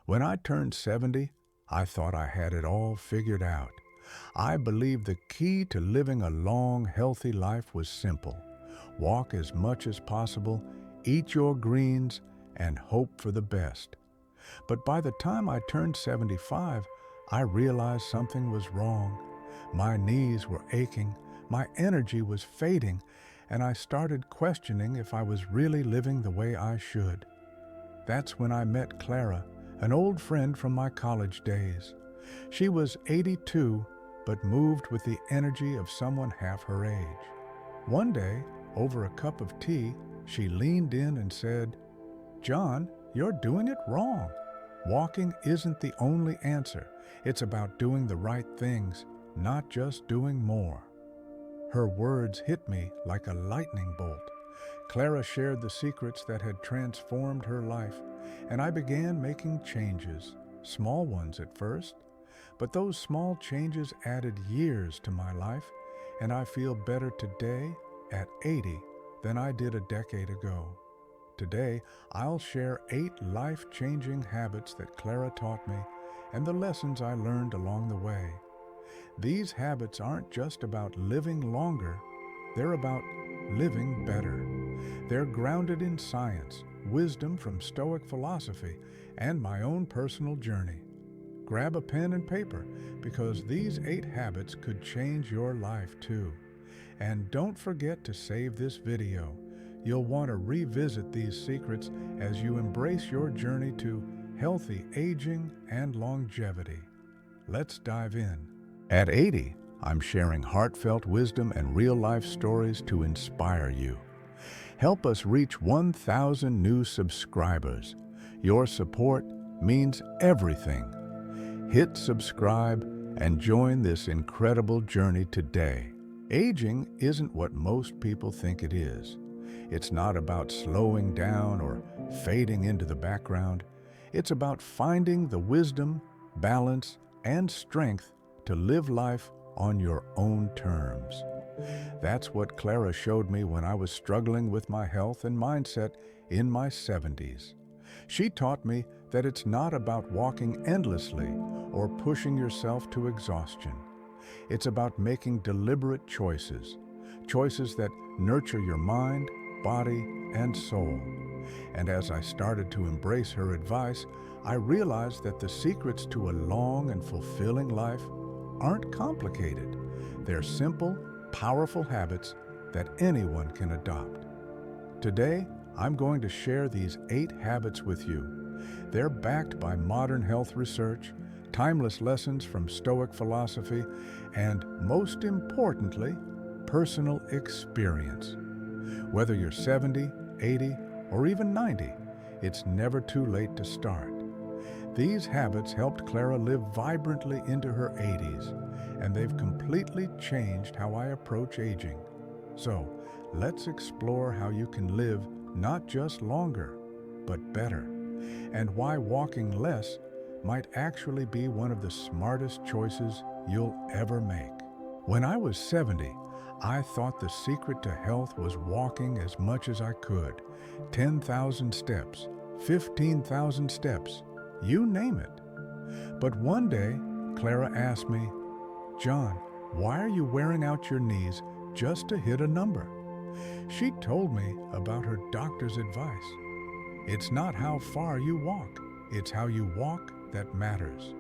When I turned 70, I thought I had it all figured out. I believed the key to living a long, healthy life was simple. Walk as much as possible, eat your greens, and hope for the best. But by the time I turned 75, I realized something was wrong. My knees were aching, my energy was fading, and I started questioning if I was really living the way I should. That's when I met Clara, an old friend from my college days. She was 82, but moved with the energy of someone half her age. One day, over a cup of tea, she leaned in and said, "John, you're doing it wrong. Walking isn't the only answer. It's about doing the right things, not just doing more." Her words hit me like a lightning bolt. Clara shared the secrets that had transformed her life, and I began making changes, small ones at first. But those small changes added years to my life, and I feel better today at 80 than I did a decade ago. Today, I'll share 8 life-changing habits that Clara taught me and the lessons I learned along the way. These habits aren't just about living longer, they're about living better. They're grounded in science, wisdom from Stoic philosophy, and my own personal journey. Grab a pen and paper, because these 8 habits could change your life too. And don't forget to save this video. You'll want to revisit these secrets as you embrace your journey to healthy aging and longevity. Let's dive in. At 80, I'm sharing heartfelt wisdom and real-life stories to inspire you. Help us reach 1,000 new subscribers. Your support means everything. Hit subscribe and join this incredible journey today. Aging isn't what most people think it is. It's not about slowing down or fading into the background. It's about finding the wisdom, balance, and strength to live life on your own terms. That's what Clara showed me when I was struggling with my health and mindset in my 70s. She taught me that it's not about walking endlessly or pushing yourself to exhaustion. It's about making deliberate choices that nurture your mind, body, and soul. And as I started to embrace her advice, I realized that the secrets to a long and fulfilling life aren't complicated. They're simple, powerful habits that anyone can adopt. Today, I'm going to share these 8 habits with you. They're backed by modern health research, timeless lessons from Stoic philosophy, and most importantly, personal experience. Whether you're 70, 80, or even 90, it's never too late to start. These habits helped Clara live vibrantly into her 80s, and they've completely changed how I approach aging. So, let's explore how you can live not just longer, but better, and why walking less might actually be one of the smartest choices you'll ever make. When I was 70, I thought the secret to health was walking as much as I could. 10,000 steps, 15,000 steps, you name it. But one day, Clara asked me, "John, why are you wearing out your knees just to hit a number?" She told me about her doctor's advice. It's not how far you walk, it's how you walk that matters.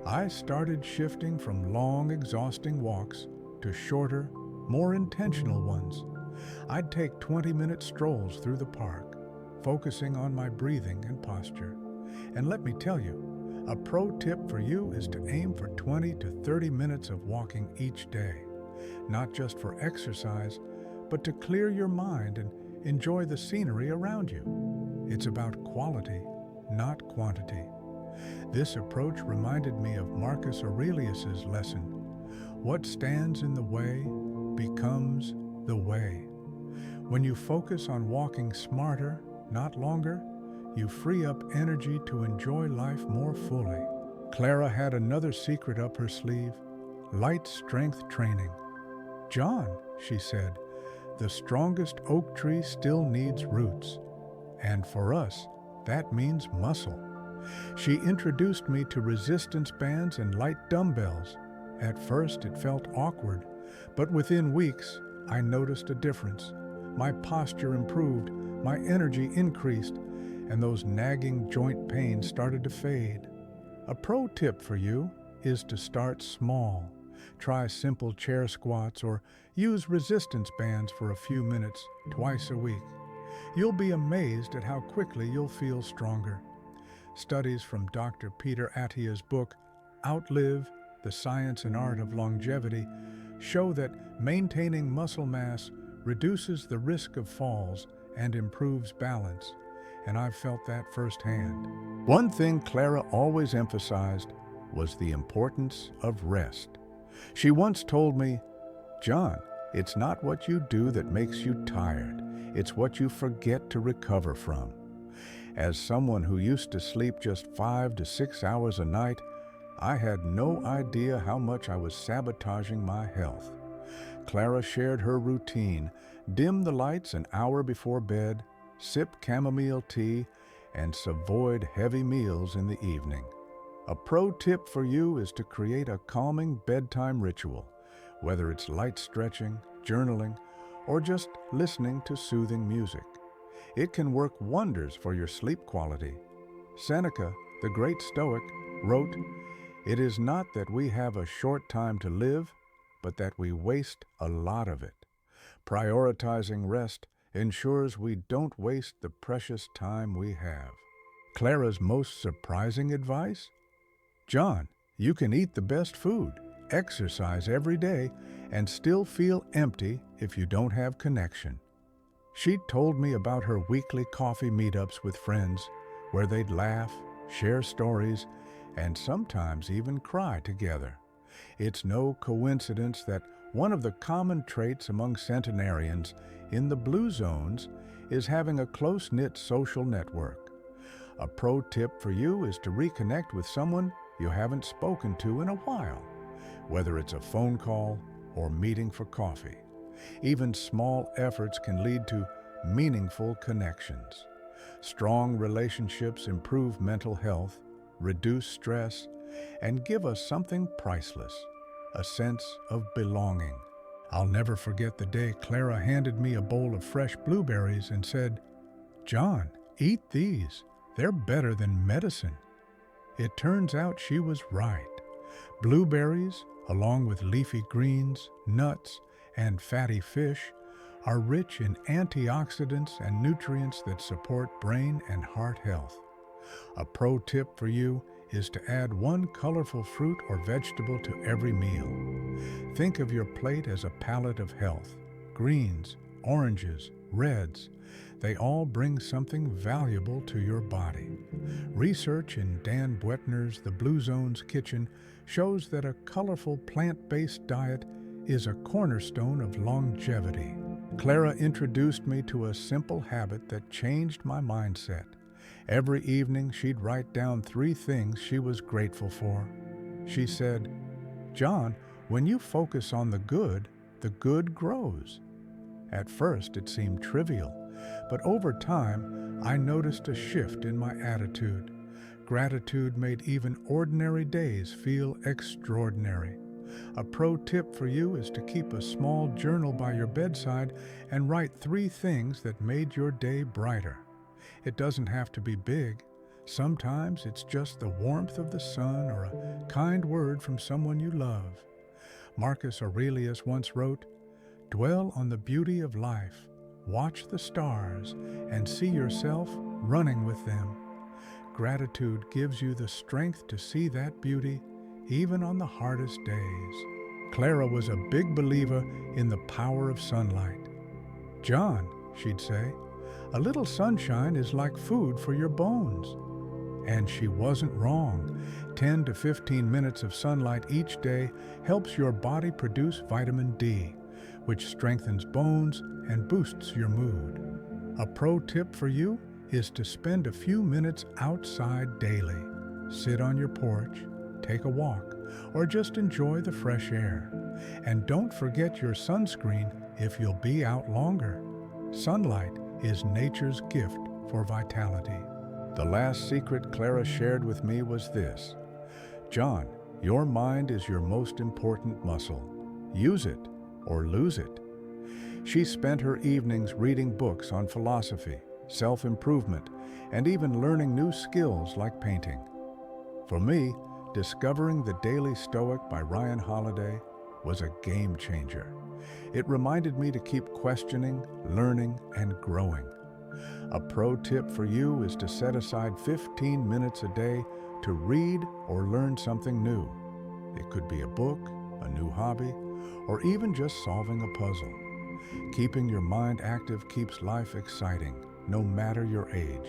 I started shifting from long, exhausting walks to shorter, more intentional ones. I'd take 20-minute strolls through the park, focusing on my breathing and posture. And let me tell you, a pro tip for you is to aim for 20 to 30 minutes of walking each day, not just for exercise, but to clear your mind and enjoy the scenery around you. It's about quality, not quantity. This approach reminded me of Marcus Aurelius's lesson: what stands in the way becomes the way. When you focus on walking smarter, not longer, you free up energy to enjoy life more fully. Clara had another secret up her sleeve: light strength training. "John," she said, "the strongest oak tree still needs roots. And for us, that means muscle. She introduced me to resistance bands and light dumbbells. At first, it felt awkward, but within weeks, I noticed a difference. My posture improved, my energy increased, and those nagging joint pains started to fade. A pro tip for you is to start small. Try simple chair squats or use resistance bands for a few minutes twice a week. You'll be amazed at how quickly you'll feel stronger. Studies from Dr. Peter Attia's book, Outlive: The Science and Art of Longevity, show that maintaining muscle mass reduces the risk of falls and improves balance, and I've felt that firsthand. One thing Clara always emphasized was the importance of rest. She once told me, "John, it's not what you do that makes you tired. It's what you forget to recover from." As someone who used to sleep just 5 to 6 hours a night, I had no idea how much I was sabotaging my health. Clara shared her routine: dim the lights an hour before bed, sip chamomile tea, and avoid heavy meals in the evening. A pro tip for you is to create a calming bedtime ritual, whether it's light stretching, journaling, or just listening to soothing music. It can work wonders for your sleep quality. Seneca, the great Stoic, wrote, "It is not that we have a short time to live, but that we waste a lot of it." Prioritizing rest ensures we don't waste the precious time we have. Clara's most surprising advice? "John, you can eat the best food, exercise every day, and still feel empty if you don't have connection." She told me about her weekly coffee meetups with friends, where they'd laugh, share stories, and sometimes even cry together. It's no coincidence that one of the common traits among centenarians in the blue zones is having a close-knit social network. A pro tip for you is to reconnect with someone you haven't spoken to in a while, whether it's a phone call or meeting for coffee. Even small efforts can lead to meaningful connections. Strong relationships improve mental health, reduce stress, and give us something priceless: a sense of belonging. I'll never forget the day Clara handed me a bowl of fresh blueberries and said, "John, eat these. They're better than medicine." It turns out she was right. Blueberries, along with leafy greens, nuts, and fatty fish, are rich in antioxidants and nutrients that support brain and heart health. A pro tip for you is to add one colorful fruit or vegetable to every meal. Think of your plate as a palette of health. Greens, oranges, reds, they all bring something valuable to your body. Research in Dan Buettner's The Blue Zone's Kitchen shows that a colorful plant-based diet is a cornerstone of longevity. Clara introduced me to a simple habit that changed my mindset. Every evening, she'd write down 3 things she was grateful for. She said, "John, when you focus on the good grows." At first, it seemed trivial, but over time, I noticed a shift in my attitude. Gratitude made even ordinary days feel extraordinary. A pro tip for you is to keep a small journal by your bedside and write 3 things that made your day brighter. It doesn't have to be big. Sometimes it's just the warmth of the sun or a kind word from someone you love. Marcus Aurelius once wrote, "Dwell on the beauty of life, watch the stars, and see yourself running with them." Gratitude gives you the strength to see that beauty even on the hardest days. Clara was a big believer in the power of sunlight. "John," she'd say, "a little sunshine is like food for your bones." And she wasn't wrong. 10 to 15 minutes of sunlight each day helps your body produce vitamin D, which strengthens bones and boosts your mood. A pro tip for you is to spend a few minutes outside daily. Sit on your porch, take a walk, or just enjoy the fresh air. And don't forget your sunscreen if you'll be out longer. Sunlight is nature's gift for vitality. The last secret Clara shared with me was this: John, your mind is your most important muscle. Use it or lose it. She spent her evenings reading books on philosophy, self-improvement, and even learning new skills like painting. For me, discovering The Daily Stoic by Ryan Holiday was a game changer. It reminded me to keep questioning, learning, and growing. A pro tip for you is to set aside 15 minutes a day to read or learn something new. It could be a book, a new hobby, or even just solving a puzzle. Keeping your mind active keeps life exciting, no matter your age.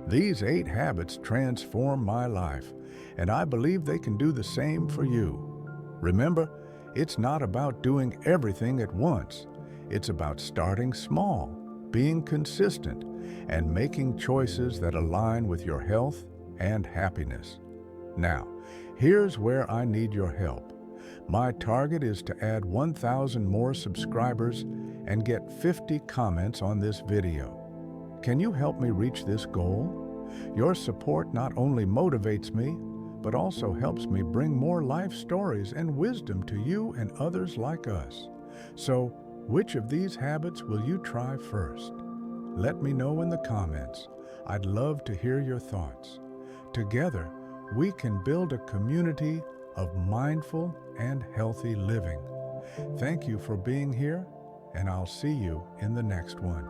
These 8 habits transform my life, and I believe they can do the same for you. Remember, it's not about doing everything at once. It's about starting small, being consistent, and making choices that align with your health and happiness. Now, here's where I need your help. My target is to add 1,000 more subscribers and get 50 comments on this video. Can you help me reach this goal? Your support not only motivates me, but also helps me bring more life stories and wisdom to you and others like us. So, which of these habits will you try first? Let me know in the comments. I'd love to hear your thoughts. Together, we can build a community of mindful and healthy living. Thank you for being here, and I'll see you in the next one.